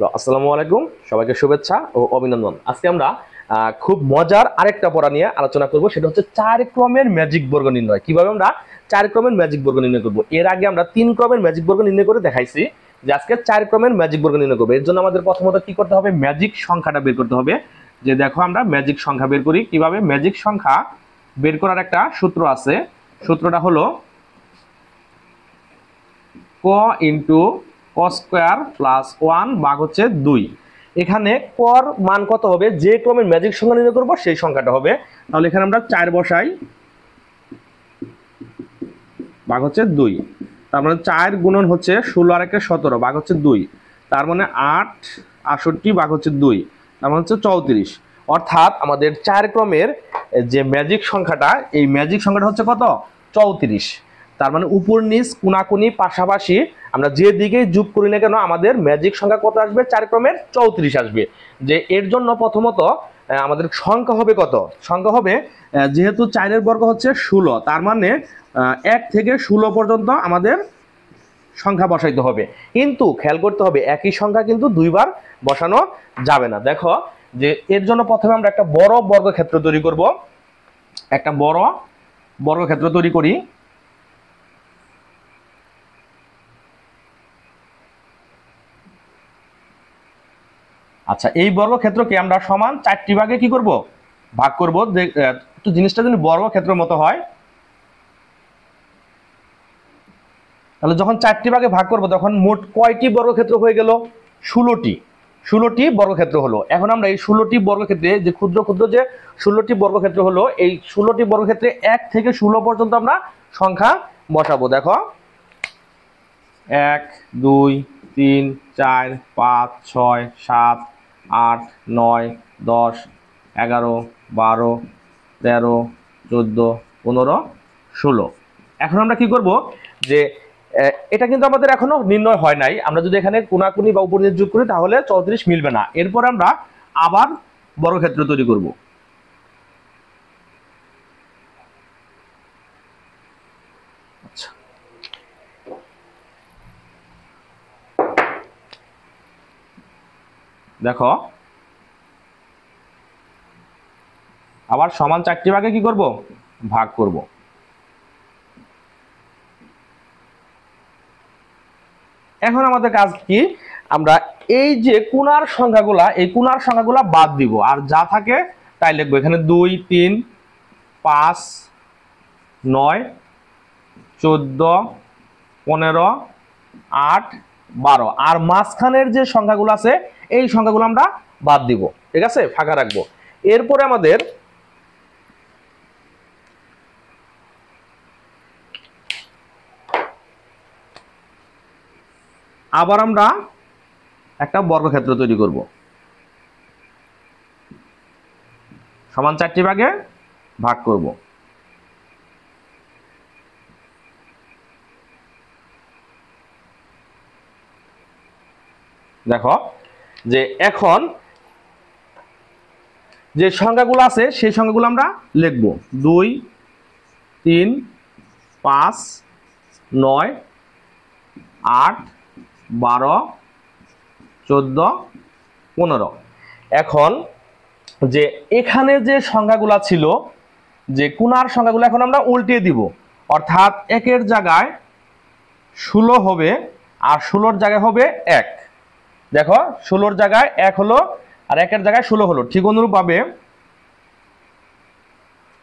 আসসালামু আলাইকুম, সবাইকে শুভেচ্ছা ও অভিনন্দন। আজকে আমরা খুব মজার আরেকটা পড়া নিয়ে আলোচনা করব, সেটা হচ্ছে 4 ক্রমের ম্যাজিক বর্গ নির্ণয়। কিভাবে আমরা 4 ক্রমের ম্যাজিক বর্গ নির্ণয় করব। এর আগে আমরা 3 ক্রমের ম্যাজিক বর্গ নির্ণয় করে দেখাইছি, যে আজকে 4 ক্রমের ম্যাজিক বর্গ নির্ণয় করব। এর জন্য আমাদের প্রথমত কি করতে হবে, ম্যাজিক সংখ্যাটা বের করতে হবে। যে দেখো আমরা ম্যাজিক সংখ্যা বের করি কিভাবে। ম্যাজিক সংখ্যা বের করার একটা সূত্র আছে। সূত্রটা হলো ক ইন্টু cos স্কয়ার প্লাস 1 ভাগ হচ্ছে 2। এখানে কর মান কত হবে, যে ক্রমের ম্যাজিক সংখ্যা নির্ণয় করব সেই সংখ্যাটা হবে। তাহলে এখানে আমরা 4 বসাই, ভাগ হচ্ছে 2। তার মানে 4 গুণন হচ্ছে 16 আর 1 17 ভাগ হচ্ছে 2। তার মানে 8 68 ভাগ হচ্ছে 2, তার মানে হচ্ছে 34। অর্থাৎ আমাদের 4 ক্রমের যে ম্যাজিক সংখ্যাটা, এই ম্যাজিক সংখ্যাটা হচ্ছে কত, 34। তার মানে উপর নিচ কোনাকুনি পাশাপাশি আমরা যে দিকেই যোগ করি না কেন আমাদের ম্যাজিক সংখ্যা কত আসবে, 4 ক্রমের 34 আসবে। যে এর জন্য প্রথমত আমাদের সংখ্যা হবে কত, সংখ্যা হবে যেহেতু 4 এর বর্গ হচ্ছে 16, তার মানে 1 থেকে 16 পর্যন্ত আমাদের সংখ্যা বসাইতে হবে। কিন্তু খেয়াল করতে হবে একই সংখ্যা কিন্তু দুইবার বসানো যাবে না। দেখো যে এর জন্য প্রথমে আমরা একটা বড় বর্গক্ষেত্র তৈরি করব। একটা বড় বর্গক্ষেত্র তৈরি করি। আচ্ছা, এই বর্গক্ষেত্রকে আমরা সমান 4টি ভাগে কি করব, ভাগ করব। একটু জিনিসটা যদি বর্গক্ষেত্রের মতো হয়, তাহলে যখন 4টি ভাগে ভাগ করব তখন মোট কয়টি বর্গক্ষেত্র হয়ে গেল, 16টি বর্গক্ষেত্র হলো। এখন আমরা এই 16টি বর্গক্ষেত্রে যে ক্ষুদ্র ক্ষুদ্র যে 16টি বর্গক্ষেত্র হলো, এই 16টি বর্গক্ষেত্রে 1 থেকে 16 পর্যন্ত আমরা সংখ্যা বসাবো। দেখো 1 2 3 4 5 6 7 8 9 10 11 12 13 14 15 16। এখন আমরা কি করব, যে এটা কিন্তু আমাদের এখনো নির্ণয় হয় নাই। আমরা যদি এখানে কোনাকুনি বা উপর নিচ যোগ করি তাহলে 34 মিলবে না। এরপর আমরা আবার বর্গক্ষেত্র তৈরি করব। আচ্ছা, দেখো আবার সমান 4টি ভাগে কি করব, ভাগ করব। এখন আমাদের কাজ কি, আমরা এই যে কোণার সংখ্যাগুলা, এই কোণার সংখ্যাগুলা বাদ দিব, আর যা থাকে তাই লিখবো। এখানে 2 3 5 9 14 15 8 12, আর মাঝখানের যে সংখ্যাগুলো আছে এই সংখ্যাগুলো আমরা বাদ দিব। ঠিক আছে, ফাঁকা রাখবো। এরপরে আমাদের আবার আমরা একটা বর্গক্ষেত্র তৈরি করব। সমান 4টি ভাগে ভাগ করব। দেখো যে এখন যে সংখ্যাগুলো আছে সেই সংখ্যাগুলো আমরা লিখব। 2 3 5 9 8 12 14 15। এখন যে এখানে যে সংখ্যাগুলো ছিল, যে কোণার সংখ্যাগুলো এখন আমরা উল্টিয়ে দিব। অর্থাৎ 1-এর জায়গায় 16 হবে, আর 16-র জায়গায় হবে 1। দেখো 16-র জায়গায় 1 হলো, আর 1-এর জায়গায় 16 হলো। ঠিক অনুরূপ ভাবে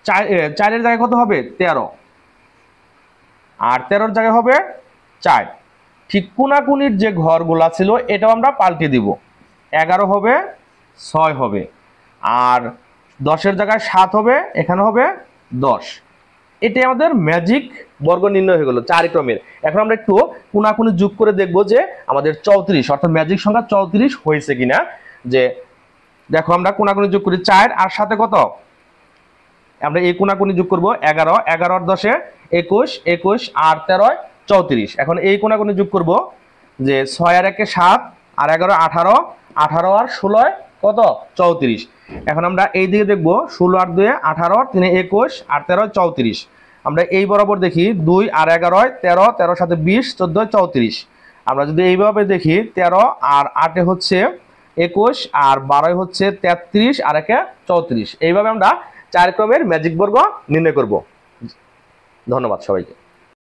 4-এর জায়গায় কত হবে, 13, আর 13-র জায়গায় হবে 4। ঠিক কোনাকুনির যে ঘরগুলা ছিল এটাও আমরা পাল্টে দিব। 11 হবে, 6 হবে, আর 10-এর জায়গায় 7 হবে, এখানে হবে 10। এটাই আমাদের ম্যাজিক বর্গ নির্ণয় হয়ে গেল 4 ক্রমের। এখন আমরা একটু কোনাকুনি যোগ করে দেখব যে আমাদের 34 অর্থাৎ ম্যাজিক সংখ্যা 34 হয়েছে কিনা। যে দেখো আমরা কোনাকুনি যোগ করি 4 আর সাথে কত, আমরা এই কোনাকুনি যোগ করব 11, 11 আর 10 21, 21 আর 13 34। এখন এই কোনাকুনি যোগ করব, যে 6 আর 1 7 আর 11 18, 18 আর 16 কত, 34। এখন আমরা এই দিকে দেখব 16 আর 2 18, 3 21 আর 13 34। আমরা এই বরাবর দেখি 2 আর 11 13, 13 সাথে 20 14 34। আমরা যদি এইভাবে দেখি 13 আর 8 হচ্ছে 21 আর 12 হচ্ছে 33 আর 1 34, এইভাবে আমরা 4 ক্রমের ম্যাজিক বর্গ নির্ণয় করব। ধন্যবাদ সবাইকে।